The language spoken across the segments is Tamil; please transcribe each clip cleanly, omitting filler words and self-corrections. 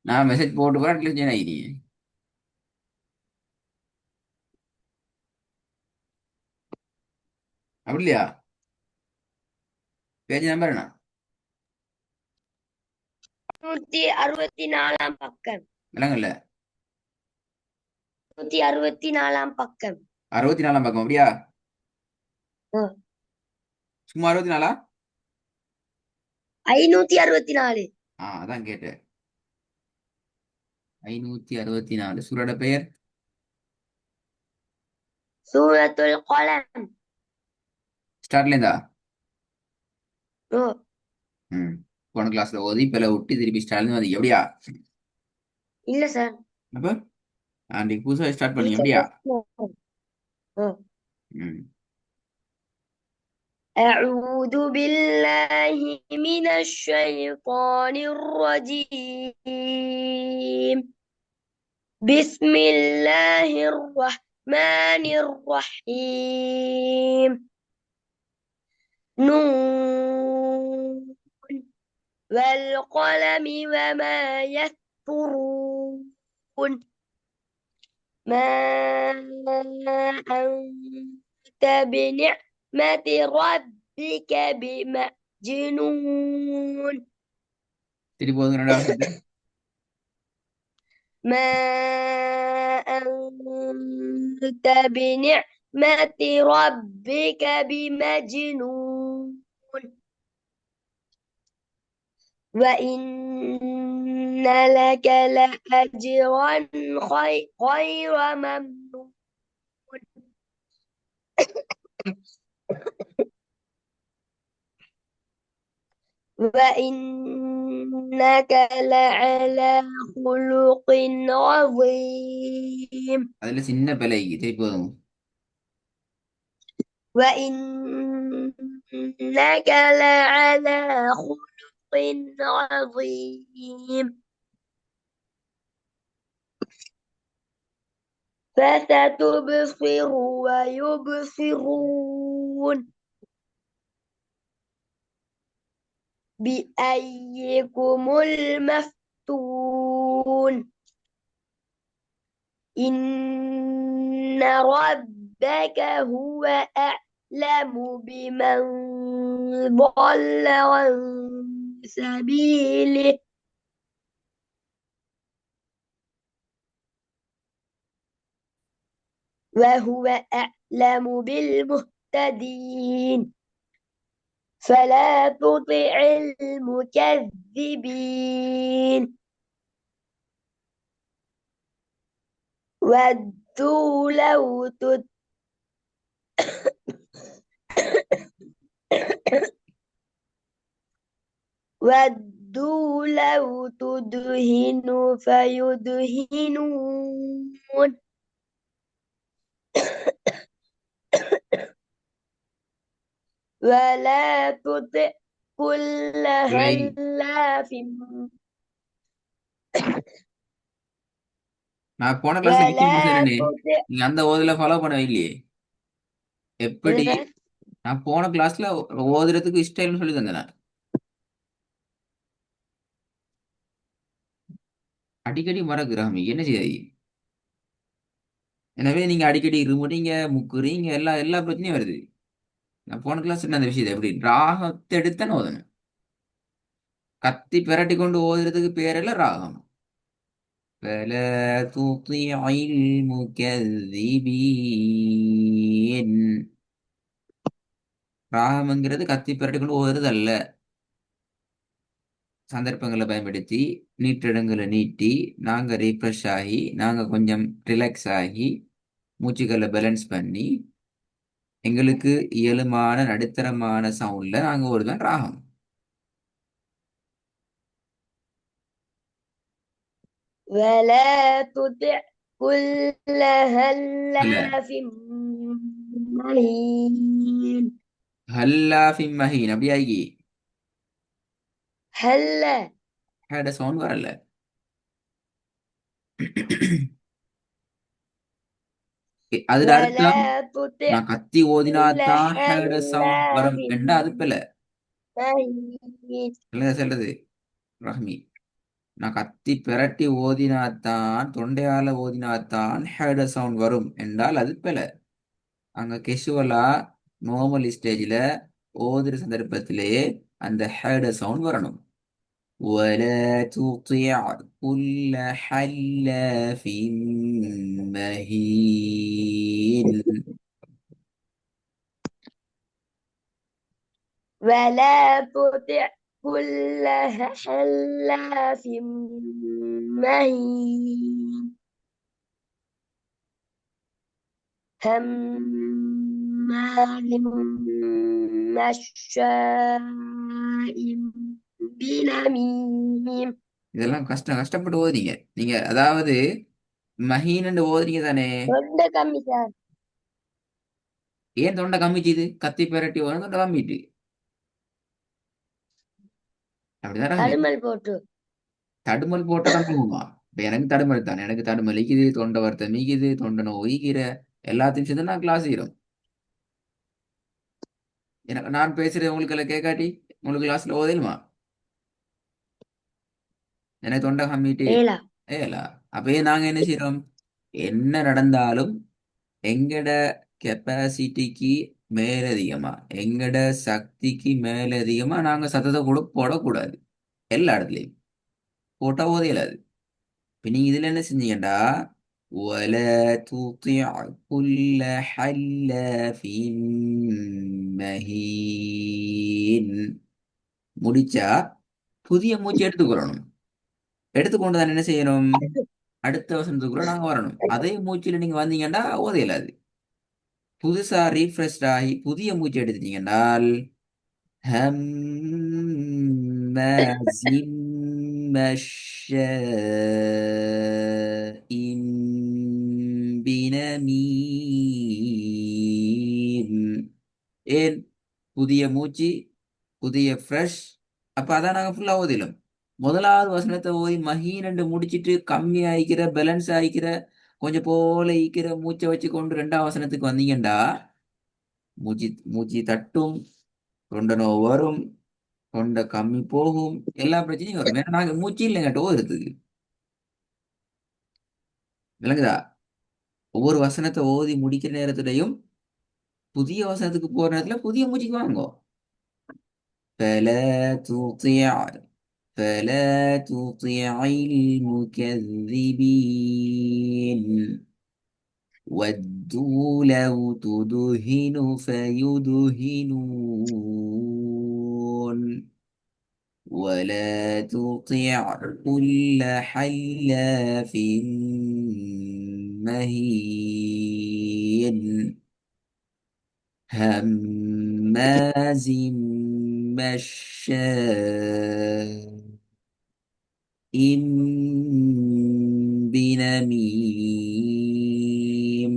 நான் மெசேஜ் போட்டு போறேன் டெலிஜன் ஆகிட்டீங்க. அப்படி இல்லையா? பேஜ் நம்பர் என்ன? 164 பக்கம். விலங்கல்ல. 164 பக்கம். 64 பக்கம் அப்படியா? ஓ, சும்மா 64? 564. அதான் கேட்டேன். 564 சூரோட பெயர். சூரத்துல் கலம். ஸ்டார்ட்ல இருந்தா? ஓ, ம். போன கிளாஸ்ல ஓதி பில விட்டு திருப்பி ஸ்டார்ட்ல வந்து எப்படியா? இல்ல சார். அப்ப அன்றைக்கு புதுசாக ஸ்டார்ட் பண்ணி டீச்சர் எப்படியா? ஓ. ம். أعوذ بالله من الشيطان الرجيم. بسم الله الرحمن الرحيم. نون والقلم وما يسطرون. ما أنت بنعمة ربك بمجنون. திருப்பி போதுங்க ரெண்டாவது சேர்த்து. ما أنت بنعمة ربك بمجنون. وإن لك لأجرا غير ممنون. وإنك لعلى خلق عظيم. அதுல சின்ன பிழைக்கு திருப்பி போதுங்க. وإنك لعلى خلق عظيم. فستبصر ويبصرون. بأيكم المفتون. إن ربك هو أعلم بمن ضل عن سبيله وهو أعلم بالمهتدين. فلا تطع المكذبين. ودوا لو تدهن فيدهنون. ولا تطع كل பிழை. هلاف. நான் போன கிளாஸ்ல விக்கி ولا முடிச்சேனே. تطع. நீங்க அந்த ஓதுல ஃபாலோ பண்ணவே இல்லையே. என்ன எப்படி? சார்? நான் போன கிளாஸ்ல ஓதுறதுக்கு ஸ்டைல்னு சொல்லி தந்தேன் நான். அடிக்கடி மறக்குறாமி என்ன செய்யாய். எனவே நீங்க அடிக்கடி இருமுறீங்க முக்குறீங்க எல்லா எல்லா பிரச்சனையும் வருது. நான் போன கிளாஸ் அந்த விஷயத்தை எப்படி ராகத்தை எடுத்தானே ஓதணும். கத்தி பிரட்டி கொண்டு ஓதுறதுக்கு பேரெல்லாம் ராகம். فلا تطيع المكذبين. ராகம்ங்கிறது கத்தி பிரட்டி கொண்டு ஓதுறது அல்ல. சந்தர்ப்பங்களை பயன்படுத்தி நீட்டிடங்களை நீட்டி நாங்க ரீஃப்ரெஷ் ஆகி நாங்க கொஞ்சம் ரிலாக்ஸ் ஆகி மூச்சுக்களை பேலன்ஸ் பண்ணி எங்களுக்கு இயலுமான நடுத்தரமான சவுண்ட்ல நாங்க ஓடுதான் ராகம். ولا تطع كل இல்ல هلاف مهين. ஹல்லா ஃபிம் மஹீன் அப்படி ஆகி هلا. ஹேட சவுண்ட் வரல. அதுல அர்த்தம் ولا تطع நான் கத்தி ஓதினா كل தான் ஹேட சவுண்ட் هلاف வரும் என்றா அது பில. مهين. இல்ல சொல்றது ரஹ்மி. நான் கத்தி பிரட்டி ஓதினாத்தான் தொண்டையால ஓதினாத்தான் ஹேட் சவுண்ட் வரும் என்றால் அது பிழை. அங்க கெஷுவலா நார்மல் ஸ்டேஜில் ஓதுற சந்தர்ப்பத்திலேயே அந்த ஹேட் சவுண்ட் வரணும். ولا تطع كل حلاف مهين. ولا تطع كل حلاف مهين هماز مشاء بنميم. இதெல்லாம் கஷ்டப்பட்டு ஓதுறீங்க நீங்க. அதாவது மஹீன்னு ஓதுறீங்க தானே. தொண்டை கம்மி சார். ஏன் தொண்டை கம்மிச்சுது? கத்தி பெரட்டி ஓதுனா தொண்டை கம்மிட்டு. அப்படிதான் ரஹ்மி. தடுமல் போட்டு. தடுமல் போட்டா கம்மியுமா? இப்ப எனக்கு தடுமல் தானே. எனக்கு தடுமலிக்குது, தொண்டை வருத்தம் மீக்குது, தொண்டை நோய்கிற எல்லாத்தையும் சேர்ந்து நான் கிளாஸ் செய்யறோம். எனக்கு நான் பேசுறது உங்களுக்கு எல்லாம் கேட்காட்டி உங்களுக்கு கிளாஸ்ல ஓதலுமா? எனக்கு தொண்டை கம்மிட்டு ஏலா. ஏலா. அப்பயே நாங்க என்ன செய்யறோம்? என்ன நடந்தாலும் எங்கட கெப்பாசிட்டிக்கு மேலதிகமா, எங்கட சக்திக்கு மேலதிகமா நாங்க சத்தத்தை கூட போடக்கூடாது. எல்லா இடத்துலையும் போட்டா ஓதையலாது. இப்ப நீங்க இதுல என்ன செஞ்சீங்கடா, ولا تطع كل حلاف مهين முடிச்சா புதிய மூச்சு எடுத்துக்கொள்ளணும். எடுத்துக்கொண்டு தான் என்ன செய்யணும்? அடுத்த வசனத்துக்குள்ள நாங்க வரணும். அதே மூச்சில நீங்க வந்தீங்கன்னா ஓதையலாது. புதுசா ரீஃப்ரெஷ் ஆகி புதிய மூச்சு எடுத்துட்டீங்கன்னால் هماز مشاء بنميم. ஏன்? புதிய மூச்சு, புதிய ஃப்ரெஷ். அப்ப அதான் நாங்க ஃபுல்லா ஓதிலும். முதலாவது வசனத்தை ஓதி மஹீன் என்று முடிச்சிட்டு கம்மி ஆயிக்கிற பேலன்ஸ் ஆயிக்கிற கொஞ்சம் போல ஈக்கிற மூச்சை வச்சு கொண்டு ரெண்டாம் வசனத்துக்கு வந்தீங்கண்டா மூச்சு மூச்சு தட்டும், தொண்டை நோவு வரும், தொண்டை கம்மி போகும், எல்லா பிரச்சனையும் வரும். ஏன்னா நாங்க மூச்சு இல்லைங்க டோ இருக்குது. விளங்குதா? ஒவ்வொரு வசனத்தை ஓதி முடிக்கிற நேரத்துலையும் புதிய வசனத்துக்கு போற நேரத்துல புதிய மூச்சுக்கு வாங்கோ. فلا تطيع فلا تطيع المكذبين ودوا لو تدهن فيدهنون ولا تطع كل حلاف مهين هماز مشاء بنميم.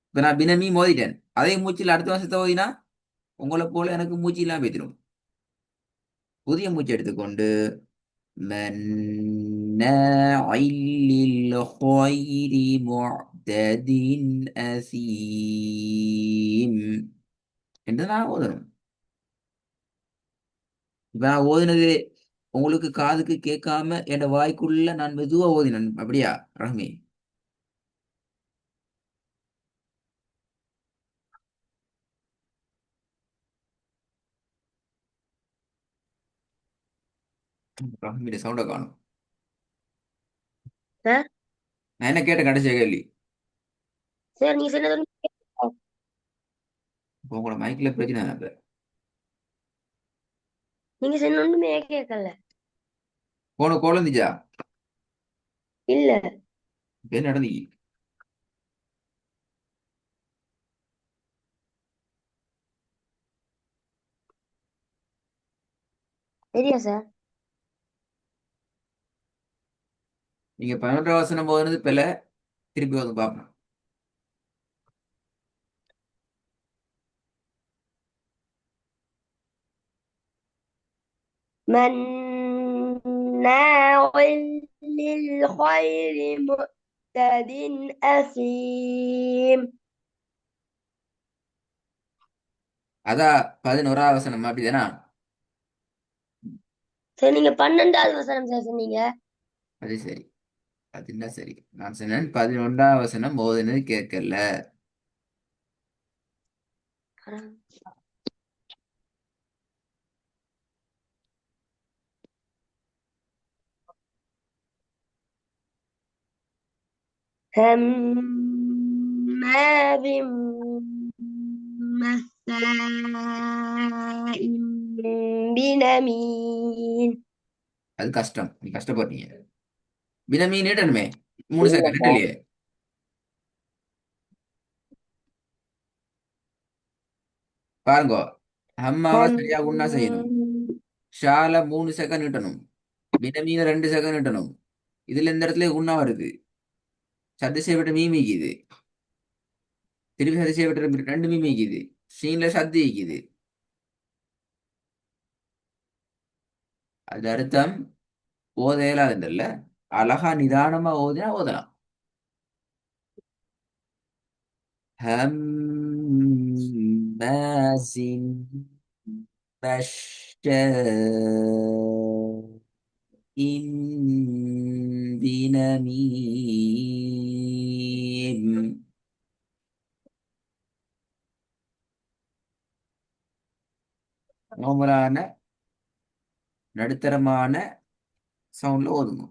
இப்ப நான் பினமீம் ஓதிட்டேன். அதே மூச்சில் அடுத்த வருஷத்தை ஓதினா உங்களை போல எனக்கு மூச்சு இல்லாம போய்த்திரும். புதிய மூச்சு எடுத்துக்கொண்டு مناع للخير معتد أثيم என்று நான் ஓதணும். இப்ப நான் ஓதுனது உங்களுக்கு காதுக்கு கேட்காம என் வாய்க்குள்ள நான் மெதுவா ஓதினேன். அப்படியா ரஹ்மி? ரஹ்மியோட சவுண்ட காணும். சார். நான் என்ன கேட்டேன் கடைசியா கேள்வி? சார் நீங்க சொன்னது ஒண்ணும் கேட்கல. இப்போ உங்களோட மைக்ல பிரச்சனை தானே இப்ப? நீங்க சொன்ன ஒண்ணுமே கேட்கல. போன குழந்தைச்சா இல்ல. என்ன நடந்தீங்க? தெரியா சார். நீங்க 11 வசனம் போதுனது பிள்ளை. திருப்பி வந்து பார்ப்போம். مناع للخير معتد أثيم. அதான் 11 வசனம் அப்படிதானா? சரி நீங்க 12வது வசனம் சார் சொன்னீங்க. அது சரி. அது என்ன சரி. நான் சொன்னேன் 11ஆம் வசனம் ஓதுனது கேட்கல. هماز مساء بنميم. அது கஷ்டம், நீ கஷ்டப்படுறீங்க. வினமீன் இடணுமே 3 செகண்ட் இல்ல இல்லையே. பாருங்க, அம்மாவை சார். சரியா உண்ணா செய்யணும். ஷால 3 செகண்ட் இட்டணும். வினமீன 2 செகண்ட் இட்டணும். இதுல இந்த இடத்துல உண்ணா வருது. சத்து செய்யப்பட்ட மீமிக்குது. திருப்பி சதி செய்யப்பட்ட 2 மீமிக்குது. சீன்ல சத்தி இருக்குது. அது அர்த்தம் ஓத இயலாதுல்ல. அழகா நிதானமா ஓதினா ஓதலாம். ஹம்மாசின் பினமீம். நார்மலான நடுத்தரமான சவுண்ட்ல ஓதுங்க.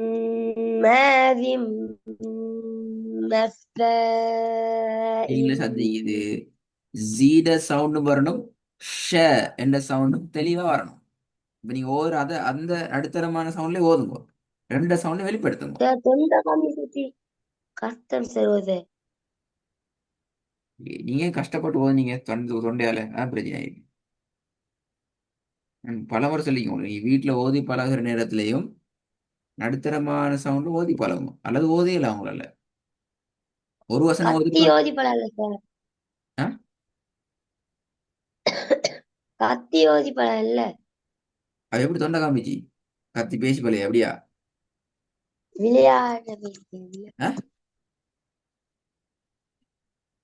هماز مساء நீங்களே சந்திக்குது. ஜீட சவுண்டு வரணும். ஷ என்ற சவுண்டும் தெளிவா வரணும். இப்ப நீங்க ஓதுற அத அந்த நடுத்தரமான சவுண்ட்லயே ஓதுங்க. 2 சவுண்ட வெளிப்படுத்துங்க. தொண்டை கம்மிச்சு கஷ்டம் சார். நீங்க கஷ்டப்பட்டு ஓதுனீங்க தொண்டையால பிரச்சனை ஆயிருக்கு. பலமுறை சொல்லிக்கோங்க, நீ வீட்டுல ஓதி பழகுற நேரத்திலையும் நடுத்தரமான சவுண்ட் ஓதி பழகும், அல்லது ஓதியல அவங்களால ஒரு வசனம் ஓதி கத்தி ஓதி பழகல சார். ஆ? கத்தி ஓதி பழகல. அது எப்படி தொண்டை காமிச்சு கத்தி பேசி பழைய அப்படியா? விளையாட ஆ?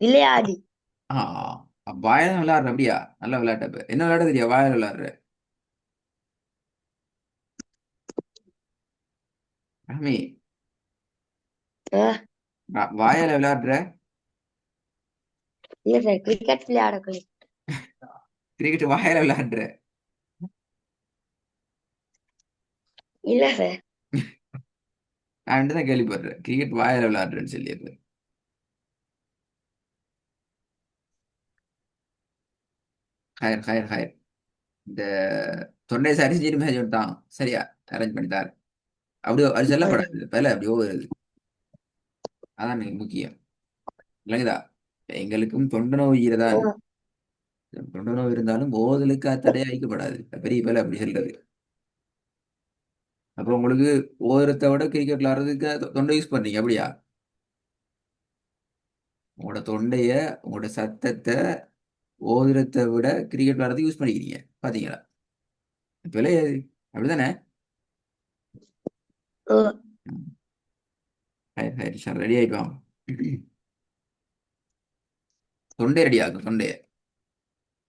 விளையாடி. ஆ, வாயில விளையாடுற அப்படியா? நல்லா விளையாட்டப்ப என்ன விளையாட தெரியா வாயில விளையாடுற? ரமி, ஆஹ், வாயால விளையாடுற? இல்ல சார், கிரிக்கெட் விளையாடக்குள்ள. கிரிக்கெட் வாயால விளையாடுற? இல்ல சார். நான் தான் கேள்விப்படுறேன் கிரிக்கெட் வாயால விளையாடுறேன்னு சொல்லி. Higher higher higher. இந்த தொண்டை சரி செஞ்சு மேட்ச் விட்டான் சரியா? அரேஞ்ச் பண்ணிட்டார். அப்படியே அது செல்லப்படாது பல அப்படி ஓடுறது. அதான் எனக்கு முக்கியம். விளங்குதா? எங்களுக்கும் தொண்டை நோய் தான். ஆஹ், தொண்டை நோய் இருந்தாலும் ஓதலுக்கு தடையா வைக்கப்படாது. பெரிய பல அப்படி சொல்றது. அப்புறம் உங்களுக்கு ஓதுறத விட கிரிக்கெட் விளாடுறதுக்கு தொண்டை யூஸ் பண்றீங்க அப்படியா? உங்களோட தொண்டைய, உங்களோட சத்தத்தை ஓதுறத விட கிரிக்கெட் விளாடுறதுக்கு யூஸ் பண்ணிக்கிறீங்க. பாத்தீங்களா? இப்ப அப்படிதானே? ஆஹ். ரெடி ஆயிட்டு வாங்க. தொண்டை ரெடி ஆகும் தொண்டைய.